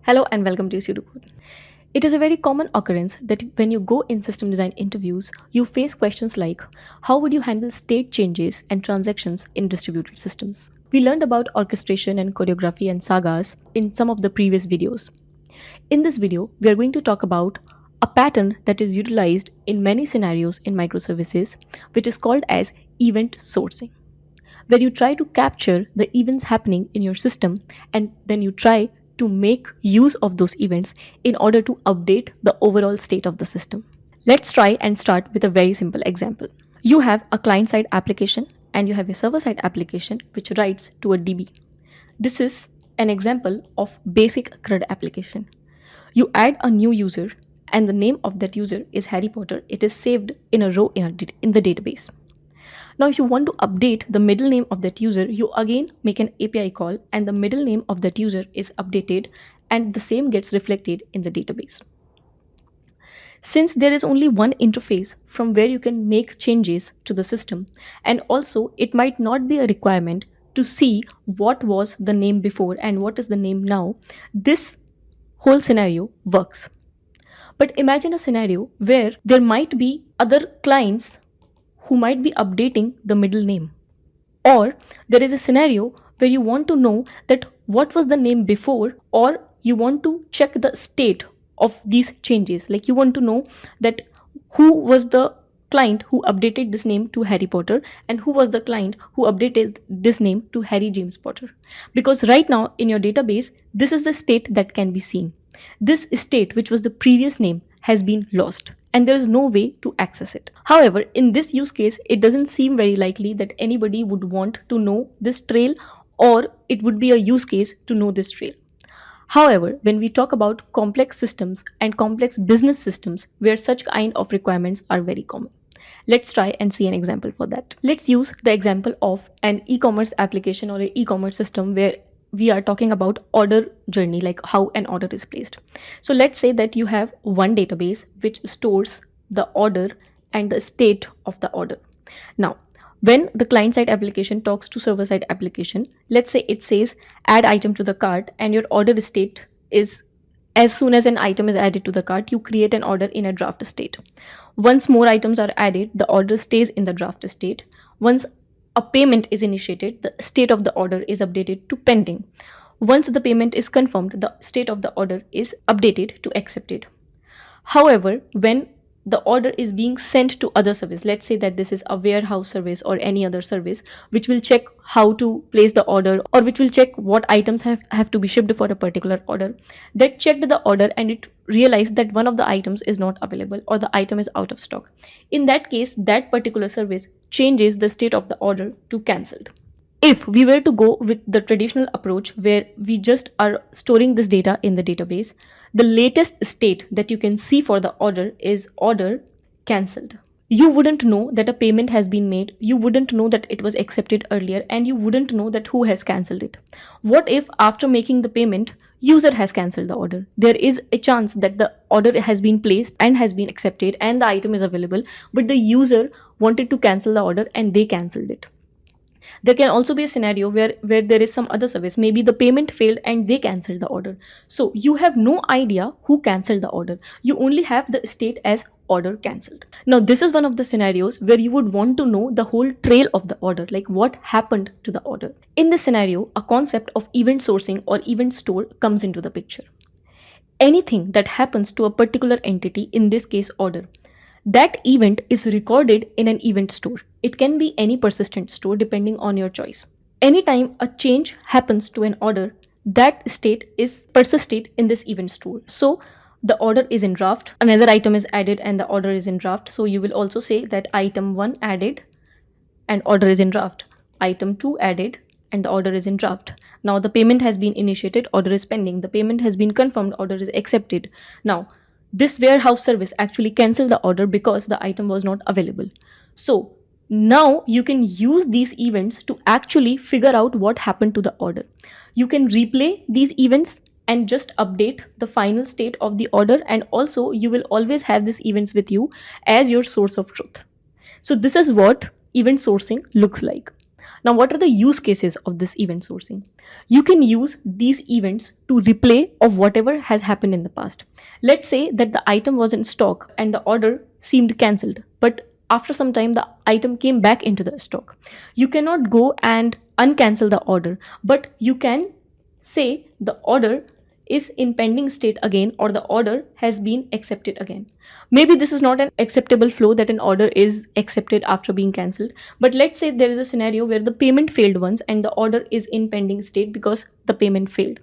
Hello and welcome to Pseudocode. It is a very common occurrence that when you go in system design interviews, you face questions like how would you handle state changes and transactions in distributed systems? We learned about orchestration and choreography and sagas in some of the previous videos. In this video, we are going to talk about a pattern that is utilized in many scenarios in microservices, which is called as event sourcing, where you try to capture the events happening in your system and then you try to make use of those events in order to update the overall state of the system. Let's try and start with a very simple example. You have a client side application and you have a server side application which writes to a DB. This is an example of basic CRUD application. You add a new user and the name of that user is Harry Potter. It is saved in a row in the database. Now, if you want to update the middle name of that user, you again make an API call and the middle name of that user is updated and the same gets reflected in the database. Since there is only one interface from where you can make changes to the system, and also it might not be a requirement to see what was the name before and what is the name now, this whole scenario works. But imagine a scenario where there might be other clients who might be updating the middle name. Or there is a scenario where you want to know that what was the name before, or you want to check the state of these changes. Like you want to know that who was the client who updated this name to Harry Potter and who was the client who updated this name to Harry James Potter. Because right now in your database, this is the state that can be seen. This state, which was the previous name, has been lost and there is no way to access it. However, in this use case, it doesn't seem very likely that anybody would want to know this trail, or it would be a use case to know this trail. However, when we talk about complex systems and complex business systems where such kind of requirements are very common, let's try and see an example for that. Let's use the example of an e-commerce application or an e-commerce system where we are talking about order journey, like how an order is placed. So let's say that you have one database which stores the order and the state of the order. Now, when the client side application talks to server side application, let's say it says add item to the cart and your order state is as soon as an item is added to the cart, you create an order in a draft state. Once more items are added, the order stays in the draft state. Once a payment is initiated, the state of the order is updated to pending. Once the payment is confirmed, the state of the order is updated to accepted. However, when the order is being sent to other service, let's say that this is a warehouse service or any other service which will check how to place the order or which will check what items have to be shipped for a particular order, that checked the order and it realized that one of the items is not available or the item is out of stock. In that case, that particular service changes the state of the order to cancelled. If we were to go with the traditional approach where we just are storing this data in the database, the latest state that you can see for the order is order cancelled. You wouldn't know that a payment has been made, you wouldn't know that it was accepted earlier, and you wouldn't know that who has cancelled it. What if after making the payment, user has cancelled the order? There is a chance that the order has been placed and has been accepted and the item is available, but the user wanted to cancel the order and they cancelled it. There can also be a scenario where there is some other service, maybe the payment failed and they cancelled the order. So you have no idea who cancelled the order. You only have the state as order cancelled. Now this is one of the scenarios where you would want to know the whole trail of the order, like what happened to the order. In this scenario, a concept of event sourcing or event store comes into the picture. Anything that happens to a particular entity, in this case order, that event is recorded in an event store. It can be any persistent store depending on your choice. Anytime a change happens to an order, that state is persisted in this event store. So the order is in draft, another item is added and the order is in draft. So you will also say that item 1 added and order is in draft. Item 2 added and the order is in draft. Now the payment has been initiated, order is pending. The payment has been confirmed, order is accepted. Now this warehouse service actually cancelled the order because the item was not available. So now you can use these events to actually figure out what happened to the order. You can replay these events and just update the final state of the order, and also you will always have these events with you as your source of truth. So this is what event sourcing looks like. Now, what are the use cases of this event sourcing? You can use these events to replay of whatever has happened in the past. Let's say that the item was in stock and the order seemed cancelled, but after some time the item came back into the stock. You cannot go and uncancel the order, but you can say the order is in pending state again, or the order has been accepted again. Maybe this is not an acceptable flow that an order is accepted after being cancelled, but let's say there is a scenario where the payment failed once and the order is in pending state because the payment failed.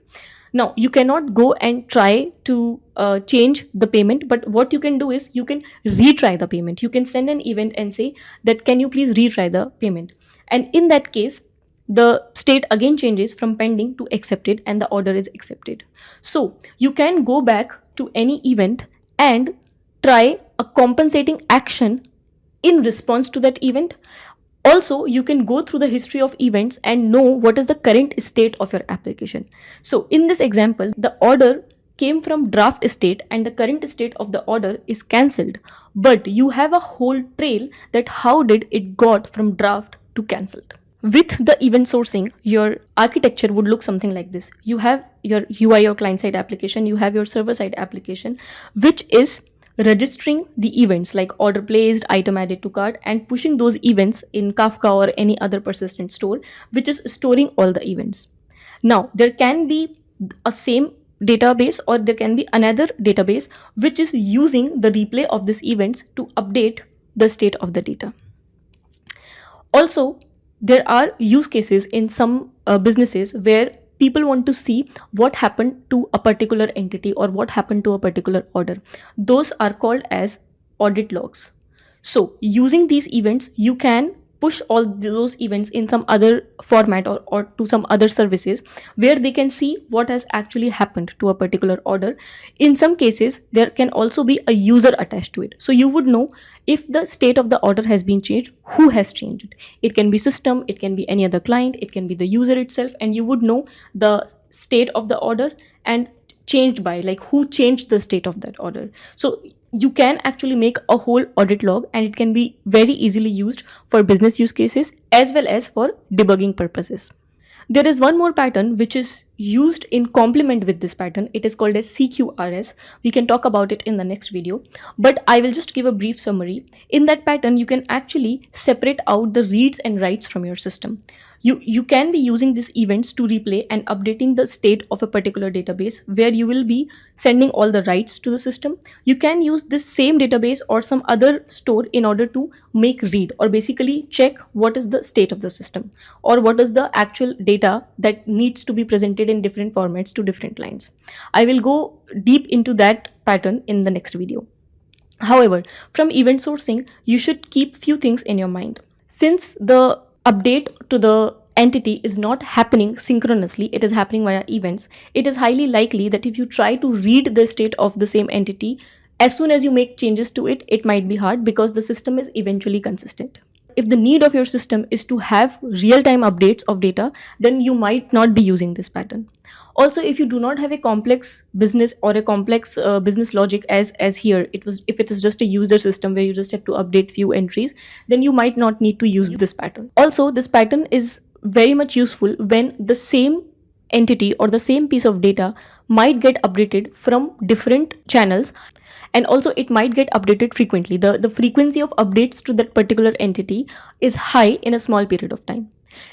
Now, you cannot go and try to change the payment, but what you can do is you can retry the payment. You can send an event and say that, can you please retry the payment? And in that case, the state again changes from pending to accepted and the order is accepted. So you can go back to any event and try a compensating action in response to that event. Also, you can go through the history of events and know what is the current state of your application. So in this example, the order came from draft state and the current state of the order is cancelled, but you have a whole trail that how did it got from draft to cancelled. With the event sourcing, your architecture would look something like this. You have your UI or client side application, you have your server side application, which is registering the events like order placed, item added to cart, and pushing those events in Kafka or any other persistent store, which is storing all the events. Now, there can be a same database or there can be another database which is using the replay of these events to update the state of the data. Also, there are use cases in some businesses where people want to see what happened to a particular entity or what happened to a particular order. Those are called as audit logs. So using these events, you can push all those events in some other format or to some other services where they can see what has actually happened to a particular order. In some cases, there can also be a user attached to it. So you would know if the state of the order has been changed, who has changed it. It can be system, it can be any other client, it can be the user itself, and you would know the state of the order and changed by, like who changed the state of that order. So you can actually make a whole audit log and it can be very easily used for business use cases as well as for debugging purposes. There is one more pattern which is used in complement with this pattern. It is called as CQRS. We can talk about it in the next video, but I will just give a brief summary. In that pattern, you can actually separate out the reads and writes from your system. You can be using these events to replay and updating the state of a particular database where you will be sending all the writes to the system. You can use this same database or some other store in order to make read or basically check what is the state of the system or what is the actual data that needs to be presented in different formats to different clients. I will go deep into that pattern in the next video. However, from event sourcing, you should keep few things in your mind. Since the update to the entity is not happening synchronously, it is happening via events, it is highly likely that if you try to read the state of the same entity, as soon as you make changes to it, it might be hard because the system is eventually consistent. If the need of your system is to have real-time updates of data, then you might not be using this pattern. Also, if you do not have a complex business or a complex business logic as here, if it is just a user system where you just have to update few entries, then you might not need to use this pattern. Also, this pattern is very much useful when the same entity or the same piece of data might get updated from different channels, and also it might get updated frequently. The frequency of updates to that particular entity is high in a small period of time.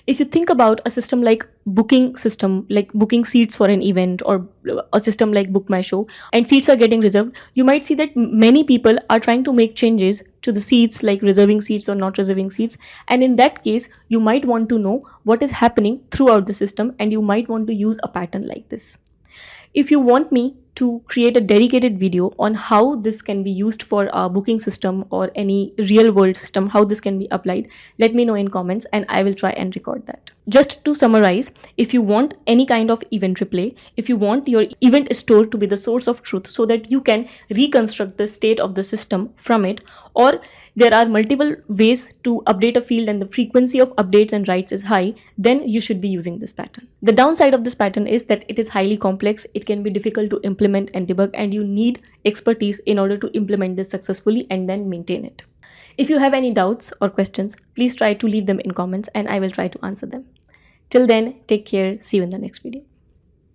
If you think about a system like booking system, like booking seats for an event, or a system like Book My Show, and seats are getting reserved, you might see that many people are trying to make changes to the seats, like reserving seats or not reserving seats. And in that case, you might want to know what is happening throughout the system, and you might want to use a pattern like this. If you want me to create a dedicated video on how this can be used for a booking system or any real world system, how this can be applied, let me know in comments and I will try and record that. Just to summarize, if you want any kind of event replay, if you want your event store to be the source of truth so that you can reconstruct the state of the system from it, or there are multiple ways to update a field and the frequency of updates and writes is high, then you should be using this pattern. The downside of this pattern is that it is highly complex, it can be difficult to implement and debug, and you need expertise in order to implement this successfully and then maintain it. If you have any doubts or questions, please try to leave them in comments and I will try to answer them. Till then, take care. See you in the next video.